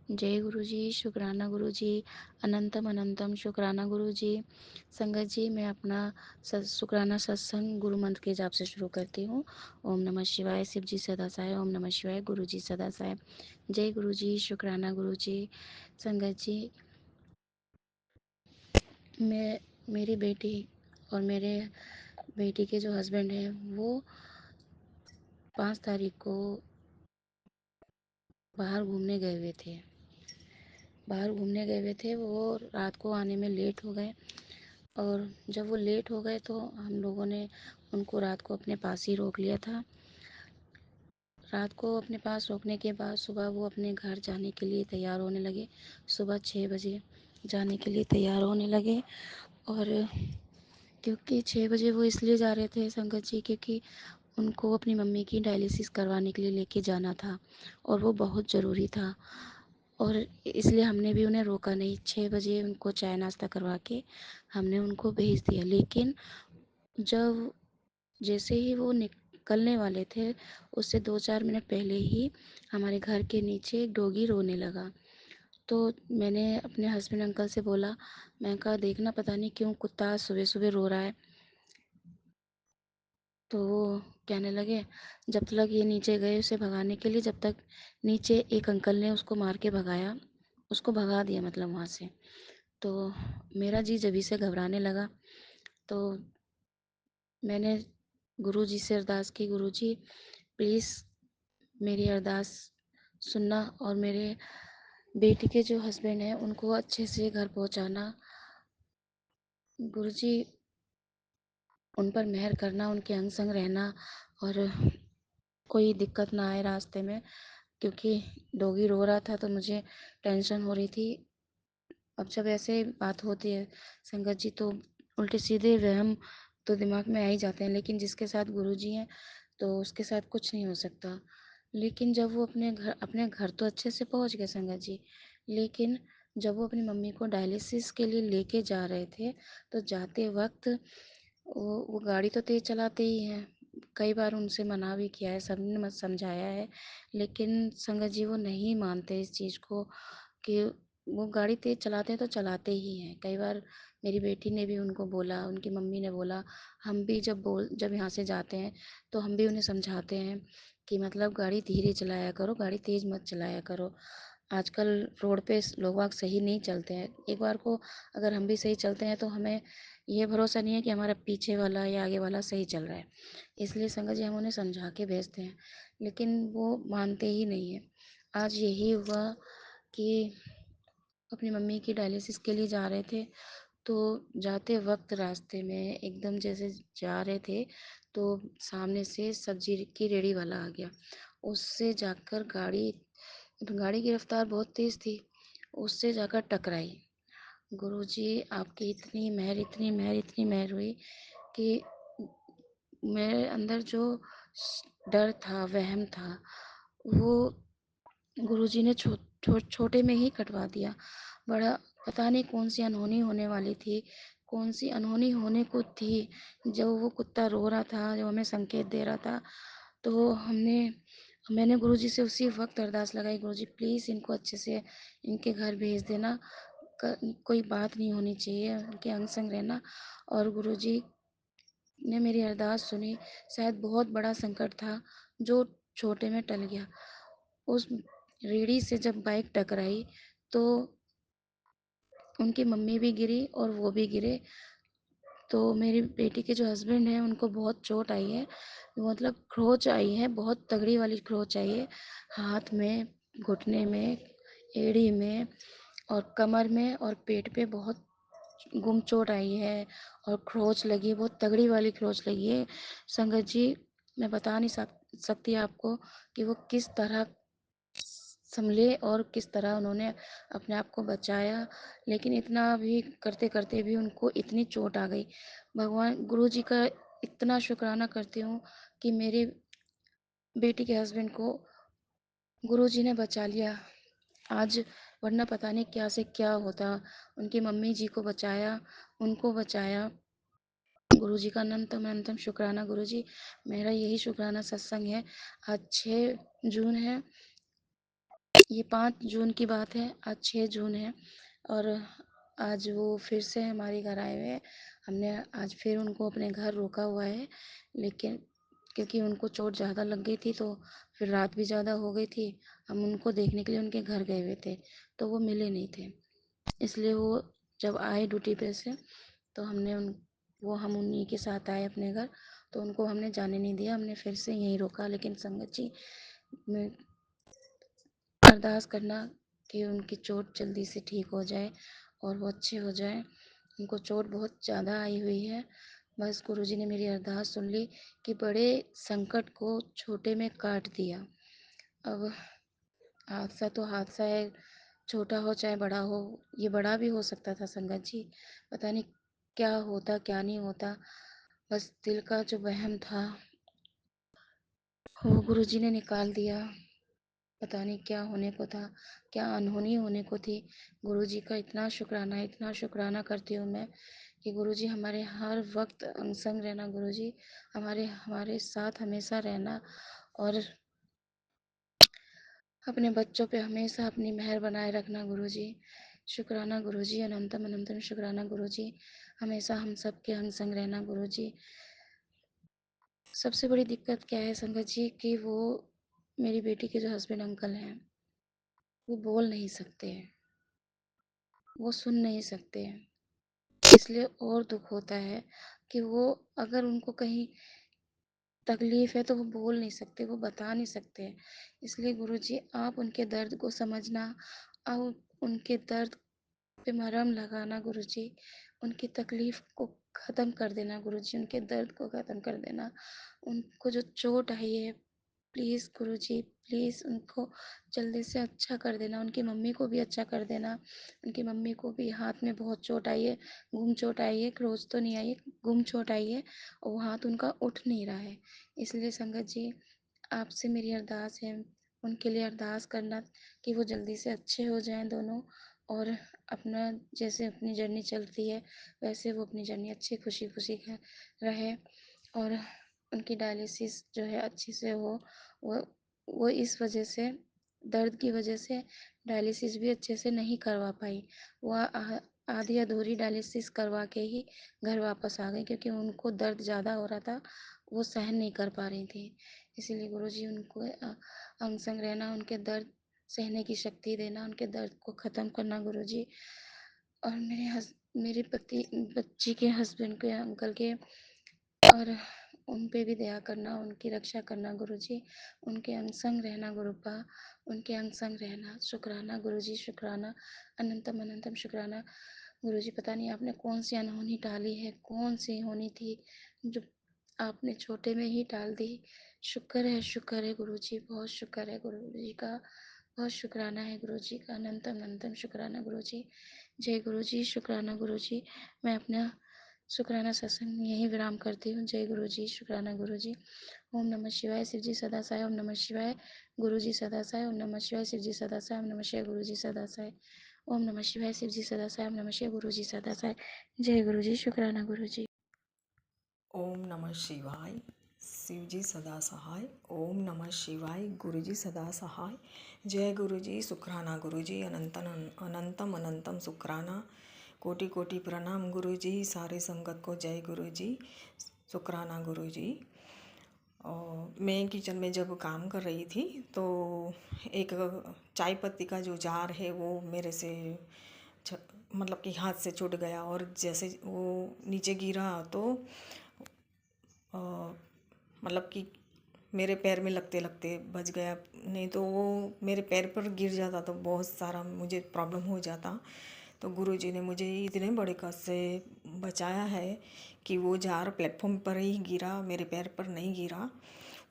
जय गुरु जी, शुक्राना गुरु जी, अनंतम अनंतम शुक्राना गुरु जी। संगत जी, मैं अपना शुक्राना सत्संग गुरु मंत्र के जाप से शुरू करती हूँ। ओम नमः शिवाय, शिव जी सदा सहाय। ओम नमः शिवाय, गुरु जी सदा सहाय। जय गुरु जी, शुक्राना गुरु जी। संगत जी, मैं मेरी बेटी और मेरे बेटी के जो हस्बैंड हैं वो 5 तारीख को बाहर घूमने गए हुए थे। वो रात को आने में लेट हो गए। और जब वो लेट हो गए तो हम लोगों ने उनको रात को अपने पास ही रोक लिया था। रात को अपने पास रोकने के बाद सुबह वो अपने घर जाने के लिए तैयार होने लगे। सुबह 6 बजे जाने के लिए तैयार होने लगे। और क्योंकि 6 बजे वो इसलिए जा रहे थे संगत जी, क्योंकि उनको अपनी मम्मी की डायलिसिस करवाने के लिए लेके जाना था और वो बहुत ज़रूरी था। और इसलिए हमने भी उन्हें रोका नहीं। 6 बजे उनको चाय नाश्ता करवा के हमने उनको भेज दिया। लेकिन जब जैसे ही वो निकलने वाले थे, उससे 2-4 मिनट पहले ही हमारे घर के नीचे एक डॉगी रोने लगा। तो मैंने अपने हस्बैंड अंकल से बोला, मैं कहा देखना पता नहीं क्यों कुत्ता सुबह सुबह रो रहा है। तो वो कहने लगे, जब तक ये नीचे गए उसे भगाने के लिए, जब तक नीचे एक अंकल ने उसको मार के भगाया, उसको भगा दिया मतलब वहाँ से। तो मेरा जी जभी से घबराने लगा। तो मैंने गुरु जी से अरदास की, गुरु जी प्लीज़ मेरी अरदास सुनना और मेरे बेटी के जो हस्बैंड हैं उनको अच्छे से घर पहुंचाना। गुरु जी उन पर मेहर करना, उनके अंग संग रहना और कोई दिक्कत ना आए रास्ते में। क्योंकि डॉगी रो रहा था तो मुझे टेंशन हो रही थी। अब जब ऐसे बात होती है संगत जी, तो उल्टे सीधे वहम तो दिमाग में आ ही जाते हैं। लेकिन जिसके साथ गुरु जी हैं तो उसके साथ कुछ नहीं हो सकता। लेकिन जब वो अपने घर तो अच्छे से पहुंच गए संगत जी। लेकिन जब वो अपनी मम्मी को डायलिसिस के लिए लेके जा रहे थे तो जाते वक्त वो गाड़ी तो तेज चलाते ही हैं। कई बार उनसे मना भी किया है, सबने मत समझाया है, लेकिन संगत जी वो नहीं मानते इस चीज़ को कि वो गाड़ी तेज चलाते हैं तो चलाते ही हैं। कई बार मेरी बेटी ने भी उनको बोला, उनकी मम्मी ने बोला, हम भी जब यहाँ से जाते हैं तो हम भी उन्हें समझाते हैं कि मतलब गाड़ी धीरे चलाया करो, गाड़ी तेज मत चलाया करो। आजकल रोड पे लोग वाग सही नहीं चलते हैं। एक बार को अगर हम भी सही चलते हैं तो हमें ये भरोसा नहीं है कि हमारा पीछे वाला या आगे वाला सही चल रहा है। इसलिए संगत जी हम उन्हें समझा के भेजते हैं, लेकिन वो मानते ही नहीं है। आज यही हुआ कि अपनी मम्मी की डायलिसिस के लिए जा रहे थे। तो जाते वक्त रास्ते में एकदम जैसे जा रहे थे तो सामने से सब्जी की रेडी वाला आ गया। उससे जाकर गाड़ी की रफ्तार बहुत तेज थी, उससे जाकर टकराई। गुरुजी आपकी इतनी मेहर, इतनी मेहर, इतनी मेहर हुई कि मेरे अंदर जो डर था, वहम था, वो गुरुजी ने छोटे में ही कटवा दिया। बड़ा पता नहीं कौन सी अनहोनी होने वाली थी, कौन सी अनहोनी होने को थी। जब वो कुत्ता रो रहा था, जब हमें संकेत दे रहा था, तो मैंने गुरुजी से उसी वक्त अरदास लगाई, गुरुजी प्लीज़ इनको अच्छे से इनके घर भेज देना। कोई बात नहीं होनी चाहिए, उनके अंग संग रहना। और गुरुजी ने मेरी अरदास सुनी। शायद बहुत बड़ा संकट था जो छोटे में टल गया। उस रेहड़ी से जब बाइक टकराई तो उनकी मम्मी भी गिरी और वो भी गिरे। तो मेरी बेटी के जो हस्बैंड हैं उनको बहुत चोट आई है, मतलब खरोंच आई है, बहुत तगड़ी वाली खरोंच आई है। हाथ में, घुटने में, एड़ी में और कमर में और पेट पे बहुत गुम चोट आई है। और खरोंच लगी है, बहुत तगड़ी वाली खरोंच लगी है संगत जी। मैं बता नहीं सकती आपको कि वो किस तरह संभले और किस तरह उन्होंने अपने आप को बचाया। लेकिन इतना भी करते करते भी उनको इतनी चोट आ गई। भगवान गुरु जी का इतना शुक्राना करती हूँ कि मेरे बेटी के हस्बैंड को गुरु जी ने बचा लिया आज, वरना पता नहीं क्या से क्या होता। उनकी मम्मी जी को बचाया, उनको बचाया। गुरु जी का अनंतम अनंतम शुक्राना गुरु जी। मेरा यही शुक्राना सत्संग है। आज 6 जून है ये 5 जून की बात है, आज 6 जून है और आज वो फिर से हमारे घर आए हुए हैं। हमने आज फिर उनको अपने घर रोका हुआ है, लेकिन क्योंकि उनको चोट ज़्यादा लग गई थी तो फिर रात भी ज़्यादा हो गई थी। हम उनको देखने के लिए उनके घर गए हुए थे, तो वो मिले नहीं थे। इसलिए वो जब आए ड्यूटी पे से तो हम उन्हीं के साथ आए अपने घर, तो उनको हमने जाने नहीं दिया, हमने फिर से यहीं रोका। लेकिन संगत जी, मैं अरदास करना कि उनकी चोट जल्दी से ठीक हो जाए और वो अच्छे हो जाए। उनको चोट बहुत ज़्यादा आई हुई है। बस गुरुजी ने मेरी अरदास सुन ली कि बड़े संकट को छोटे में काट दिया। अब हादसा तो हादसा है, छोटा हो चाहे बड़ा हो, ये बड़ा भी हो सकता था संगत जी। पता नहीं क्या होता क्या नहीं होता, बस दिल का जो वहम था वो गुरुजी ने निकाल दिया। पता नहीं क्या होने को था, क्या अनहोनी होने को थी। गुरुजी का इतना शुक्राना करती हूँ मैं कि गुरुजी हमारे हर वक्त अंग संग रहना, गुरुजी हमारे हमारे साथ हमेशा रहना और अपने बच्चों पे हमेशा अपनी मेहर बनाए रखना गुरुजी। शुक्राना गुरुजी, अनंतम अनंतम शुक्राना गुरुजी, हमेशा हम सब के अंग संग रहना गुरुजी। सबसे बड़ी दिक्कत क्या है संगत जी कि वो मेरी बेटी के जो हस्बैंड अंकल हैं, वो बोल नहीं सकते हैं, वो सुन नहीं सकते हैं। इसलिए और दुख होता है कि वो अगर उनको कहीं तकलीफ है तो वो बोल नहीं सकते, वो बता नहीं सकते। इसलिए गुरुजी आप उनके दर्द को समझना, आप उनके दर्द पे मरहम लगाना गुरुजी, उनकी तकलीफ को ख़त्म कर देना गुरुजी, उनके दर्द को ख़त्म कर देना। उनको जो चोट आई है, प्लीज़ गुरुजी, प्लीज़ उनको जल्दी से अच्छा कर देना। उनकी मम्मी को भी अच्छा कर देना। उनकी मम्मी को भी हाथ में बहुत चोट आई है, गुम चोट आई है, क्रोच तो नहीं आई है, गुम चोट आई है और वो हाथ उनका उठ नहीं रहा है। इसलिए संगत जी, आपसे मेरी अरदास है, उनके लिए अरदास करना कि वो जल्दी से अच्छे हो जाएँ दोनों और अपना जैसे अपनी जर्नी चलती है वैसे वो अपनी जर्नी अच्छी खुशी-खुशी रहे और उनकी डायलिसिस जो है अच्छे से हो। वो वो इस वजह से, दर्द की वजह से डायलिसिस भी अच्छे से नहीं करवा पाई। वो आधी अधूरी डायलिसिस करवा के ही घर वापस आ गई क्योंकि उनको दर्द ज़्यादा हो रहा था, वो सहन नहीं कर पा रही थी। इसीलिए गुरुजी उनको अंग संग रहना, उनके दर्द सहने की शक्ति देना, उनके दर्द को ख़त्म करना गुरुजी। और मेरे पति बच्ची के हस्बैंड के अंकल के और उन पे भी दया करना, उनकी रक्षा करना गुरुजी, उनके अंग संग रहना गुरुपा, उनके अंग संग रहना। शुक्राना गुरुजी, शुक्राना, अनंतम अनंतम शुक्राना। गुरुजी पता नहीं आपने कौन सी अनहोनी टाली है, कौन सी होनी थी जो आपने छोटे में ही टाल दी। शुक्र है गुरुजी, बहुत शुक्र है गुरुजी का, बहुत शुक्राना है गुरुजी का, अनंतम अनंतम शुक्राना गुरुजी। जय गुरुजी, शुक्राना गुरुजी। मैं अपना शुक्राना सत्संग यहीं विराम करती हूँ। जय गुरुजी, शुक्राना गुरुजी। ओम नमः शिवाय, शिव जी सदा साय। ओम नमः शिवाय, गुरु जी सदा साय। ओम नमः शिवाय, शिव जी सदा साय। ओम नमः शिवाय, गुरु जी सदा साय। ओम नमः शिवाय, शिव जी सदा साय। ओम नमः शिवाय, गुरु जी सदा साय। जय गुरु जी, शुक्राना गुरु जी। ओम नमः शिवाय, शिव जी सदा सहाय। ओम नमः शिवाय, गुरु जी सदा सहाय। जय गुरु जी, शुक्राना गुरु जी, अनंतम अनंतम शुक्राना। कोटि कोटि प्रणाम गुरु जी, सारे संगत को जय गुरु जी, शुक्राना गुरु जी। और मैं किचन में जब काम कर रही थी तो एक चाय पत्ती का जो जार है वो मेरे से मतलब कि हाथ से छूट गया और जैसे वो नीचे गिरा तो मतलब कि मेरे पैर में लगते लगते बच गया, नहीं तो वो मेरे पैर पर गिर जाता तो बहुत सारा मुझे प्रॉब्लम हो जाता। तो गुरुजी ने मुझे इतने बड़े कष्ट से बचाया है कि वो जार प्लेटफॉर्म पर ही गिरा, मेरे पैर पर नहीं गिरा।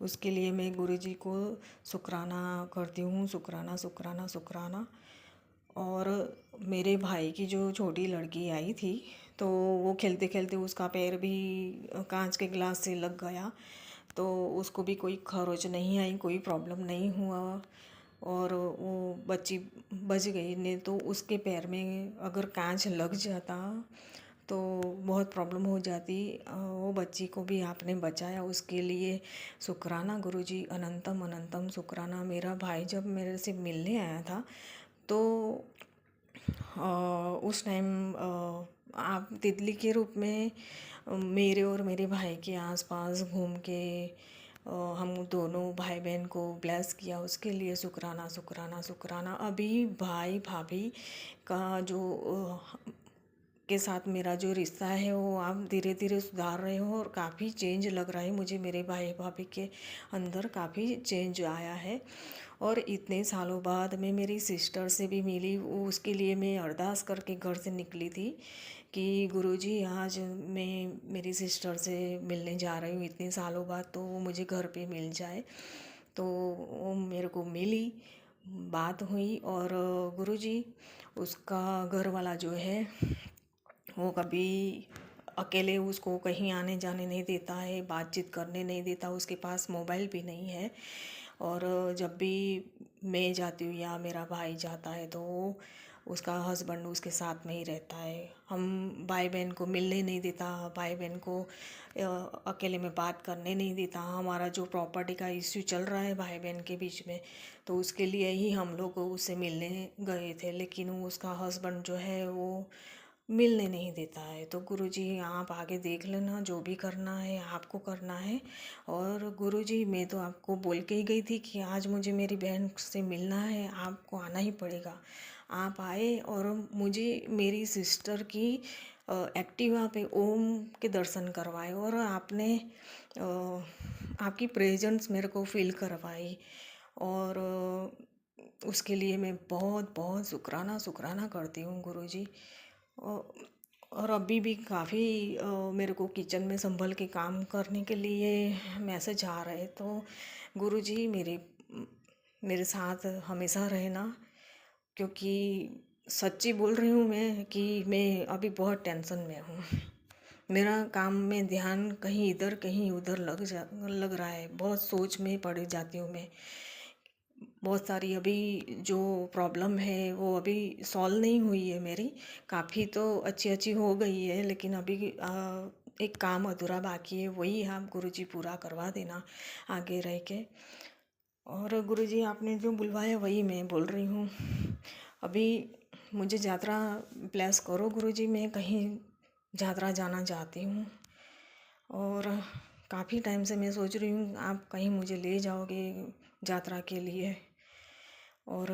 उसके लिए मैं गुरुजी को शुक्राना करती हूँ, शुक्राना शुक्राना शुक्राना। और मेरे भाई की जो छोटी लड़की आई थी तो वो खेलते खेलते उसका पैर भी कांच के गिलास से लग गया, तो उसको भी कोई खरोच नहीं आई, कोई प्रॉब्लम नहीं हुआ और वो बच्ची बच गई। नहीं तो उसके पैर में अगर कांच लग जाता तो बहुत प्रॉब्लम हो जाती। वो बच्ची को भी आपने बचाया, उसके लिए शुक्राना गुरुजी, अनंतम अनंतम शुक्राना। मेरा भाई जब मेरे से मिलने आया था तो उस टाइम आप तितली के रूप में मेरे और मेरे भाई के आसपास घूम के हम दोनों भाई बहन को ब्लेस किया, उसके लिए शुक्राना शुक्राना शुक्राना। अभी भाई भाभी का जो के साथ मेरा जो रिश्ता है वो आप धीरे धीरे सुधार रहे हो और काफ़ी चेंज लग रहा है मुझे। मेरे भाई भाभी के अंदर काफ़ी चेंज आया है। और इतने सालों बाद मैं मेरी सिस्टर से भी मिली, उसके लिए मैं अरदास करके घर से निकली थी कि गुरुजी आज मैं मेरी सिस्टर से मिलने जा रही हूँ इतने सालों बाद, तो वो मुझे घर पे मिल जाए। तो वो मेरे को मिली, बात हुई। और गुरुजी उसका घर वाला जो है वो कभी अकेले उसको कहीं आने जाने नहीं देता है, बातचीत करने नहीं देता, उसके पास मोबाइल भी नहीं है। और जब भी मैं जाती हूँ या मेरा भाई जाता है तो उसका हस्बैंड उसके साथ में ही रहता है। हम भाई बहन को मिलने नहीं देता, भाई बहन को अकेले में बात करने नहीं देता। हमारा जो प्रॉपर्टी का इश्यू चल रहा है भाई बहन के बीच में, तो उसके लिए ही हम लोग उससे मिलने गए थे, लेकिन उसका हस्बैंड जो है वो मिलने नहीं देता है। तो गुरुजी आप आगे देख लेना, जो भी करना है आपको करना है। और गुरुजी मैं तो आपको बोल के ही गई थी कि आज मुझे मेरी बहन से मिलना है, आपको आना ही पड़ेगा। आप आए और मुझे मेरी सिस्टर की एक्टिवा पे ओम के दर्शन करवाए और आपने आपकी प्रेजेंस मेरे को फील करवाई। और उसके लिए मैं बहुत बहुत शुक्राना शुक्राना करती हूँ गुरुजी। औ- और अभी भी काफ़ी मेरे को किचन में संभल के काम करने के लिए मैसेज आ रहे, तो गुरुजी मेरे साथ हमेशा रहना। क्योंकि सच्ची बोल रही हूँ मैं कि मैं अभी बहुत टेंशन में हूँ। मेरा काम में ध्यान कहीं इधर कहीं उधर लग रहा है, बहुत सोच में पड़ जाती हूँ मैं। बहुत सारी अभी जो प्रॉब्लम है वो अभी सॉल्व नहीं हुई है मेरी, काफ़ी तो अच्छी अच्छी हो गई है, लेकिन अभी एक काम अधूरा बाकी है, वही आप गुरुजी पूरा करवा देना आगे रह के। और गुरुजी आपने जो बुलवाया वही मैं बोल रही हूँ। अभी मुझे यात्रा ब्लेस करो गुरुजी, मैं कहीं यात्रा जाना चाहती हूँ। और काफ़ी टाइम से मैं सोच रही हूँ आप कहीं मुझे ले जाओगे यात्रा के लिए। और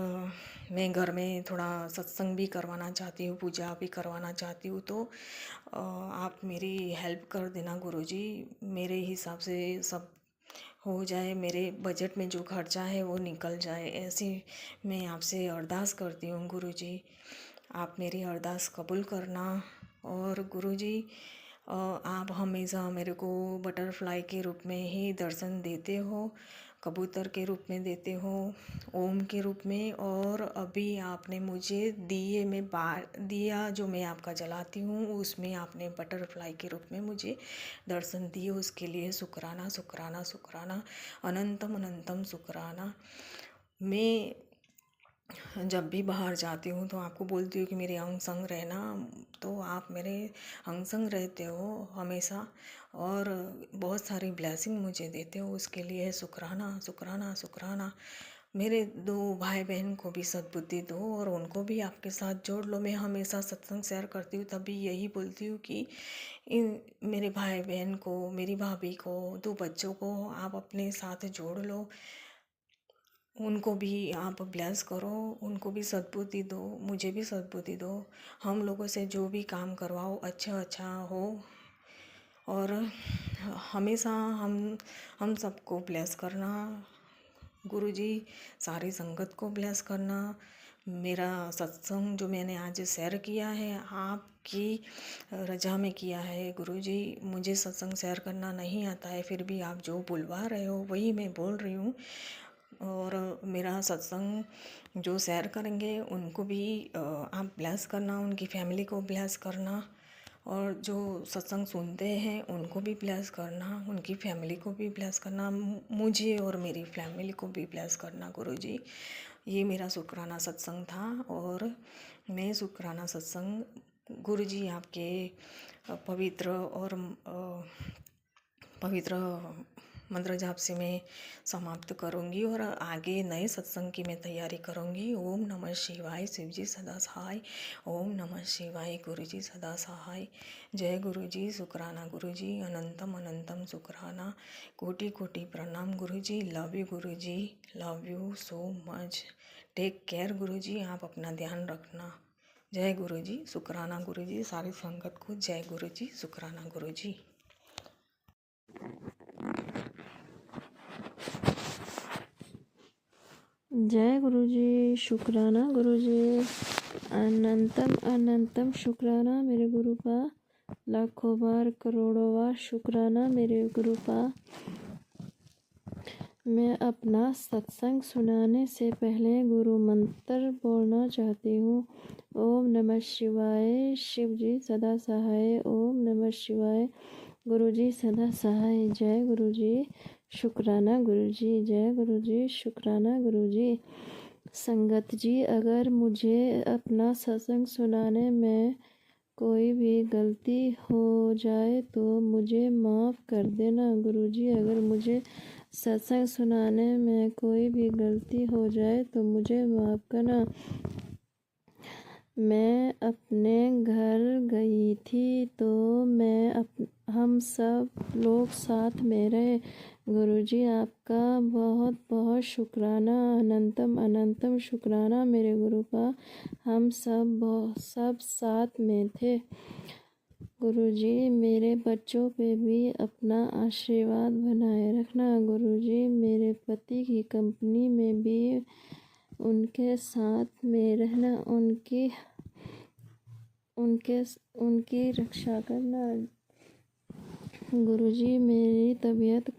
मैं घर में थोड़ा सत्संग भी करवाना चाहती हूँ, पूजा भी करवाना चाहती हूँ। तो आप मेरी हेल्प कर देना गुरुजी, मेरे हिसाब से सब हो जाए, मेरे बजट में जो खर्चा है वो निकल जाए, ऐसी मैं आपसे अरदास करती हूँ गुरुजी। आप मेरी अरदास कबूल करना। और गुरुजी आप हमेशा मेरे को बटरफ्लाई के रूप में ही दर्शन देते हो, कबूतर के रूप में देते हो, ओम के रूप में। और अभी आपने मुझे दिए में बार दिया जो मैं आपका जलाती हूँ, उसमें आपने बटरफ्लाई के रूप में मुझे दर्शन दिए, उसके लिए शुक्राना शुक्राना शुक्राना, अनंतम अनंतम शुक्राना। मैं जब भी बाहर जाती हूँ तो आपको बोलती हूँ कि मेरे अंग संग रहना, तो आप मेरे अंग संग रहते हो हमेशा और बहुत सारी ब्लेसिंग मुझे देते हो, उसके लिए शुक्राना शुक्राना शुक्राना। मेरे दो भाई बहन को भी सद्बुद्धि दो और उनको भी आपके साथ जोड़ लो। मैं हमेशा सत्संग शेयर करती हूँ, तभी यही बोलती हूँ कि इन मेरे भाई बहन को, मेरी भाभी को, दो बच्चों को आप अपने साथ जोड़ लो, उनको भी आप ब्लेस करो, उनको भी सद्बुद्धि दो, मुझे भी सद्बुद्धि दो। हम लोगों से जो भी काम करवाओ अच्छा अच्छा हो। और हमेशा हम सबको ब्लेस करना गुरुजी, सारी संगत को ब्लेस करना। मेरा सत्संग जो मैंने आज शेयर किया है आपकी रजा में किया है गुरुजी। मुझे सत्संग शेयर करना नहीं आता है, फिर भी आप जो बुलवा रहे हो वही मैं बोल रही हूँ। और मेरा सत्संग जो शेयर करेंगे उनको भी आप ब्लेस करना, उनकी फैमिली को ब्लेस करना। और जो सत्संग सुनते हैं उनको भी ब्लेस करना, उनकी फैमिली को भी ब्लेस करना, मुझे और मेरी फैमिली को भी ब्लेस करना गुरुजी। ये मेरा शुक्राना सत्संग था और मैं शुक्राना सत्संग गुरुजी आपके पवित्र और पवित्र मंत्र जाप से मैं समाप्त करूँगी और आगे नए सत्संग की मैं तैयारी करूँगी। ओम नमः शिवाय। शिव जी सदा सहाय। ओम नमः शिवाय। गुरु जी सदा सहाय। जय गुरु जी। शुक्राना गुरु जी। अनंतम अनंतम शुक्राना। कोटि कोटि प्रणाम गुरु ji. Love you guru ji. Love you so much. Take care guru ji. आप अपना ध्यान रखना। जय गुरु जी। शुक्राना गुरु जी। सारी संगत को जय गुरु जी। शुक्राना गुरु जी। जय गुरु जी। शुक्राना गुरु जी। अनंतम अनंतम शुक्राना मेरे गुरु का। लाखों बार करोड़ों बार शुक्राना मेरे गुरु का। मैं अपना सत्संग सुनाने से पहले गुरु मंत्र बोलना चाहती हूँ। ओम नमः शिवाय। शिव जी सदा सहाय। ओम नमः शिवाय। गुरु जी सदा सहाय। जय गुरु जी। शुक्राना गुरु जी। जय गुरु जी। शुक्राना गुरु जी। संगत जी, अगर मुझे अपना सत्संग सुनाने में कोई भी गलती हो जाए तो मुझे माफ़ कर देना गुरु जी। अगर मुझे सत्संग सुनाने में कोई भी गलती हो जाए तो मुझे माफ़ करना। मैं अपने घर गई थी तो हम सब लोग साथ में रहे। गुरुजी आपका बहुत बहुत शुक्राना। अनंतम अनंतम शुक्राना मेरे गुरु का। हम सब साथ में थे। गुरुजी मेरे बच्चों पे भी अपना आशीर्वाद बनाए रखना। गुरुजी मेरे पति की कंपनी में भी उनके साथ में रहना। उनकी रक्षा करना। गुरुजी मेरी तबीयत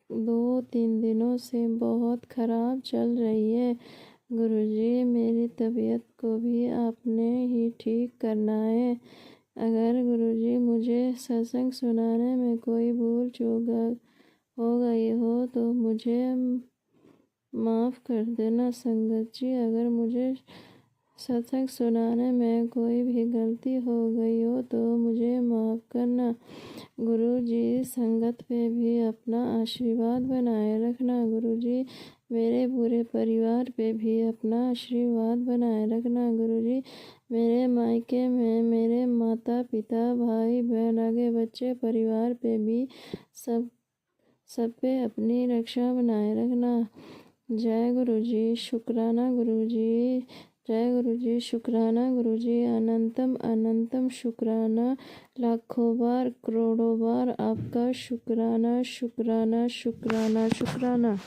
2-3 दिनों से बहुत ख़राब चल रही है। गुरुजी मेरी तबीयत को भी आपने ही ठीक करना है। अगर गुरुजी मुझे सत्संग सुनाने में कोई भूल चूक हो गई हो तो मुझे माफ़ कर देना। संगत जी, अगर मुझे सत्संग सुनाने में कोई भी गलती हो गई हो तो मुझे माफ़ करना। गुरु जी संगत पे भी अपना आशीर्वाद बनाए रखना। गुरु जी मेरे पूरे परिवार पे भी अपना आशीर्वाद बनाए रखना। गुरु जी मेरे मायके में मेरे माता पिता भाई बहन आगे बच्चे परिवार पे भी सब पे अपनी रक्षा बनाए रखना। जय गुरु जी। शुक्राना गुरु जी। जय गुरु जी। शुक्राना गुरु जी। अनंतम अनंतम शुक्राना। लाखों बार करोड़ों बार आपका शुक्राना शुक्राना शुक्राना शुक्राना।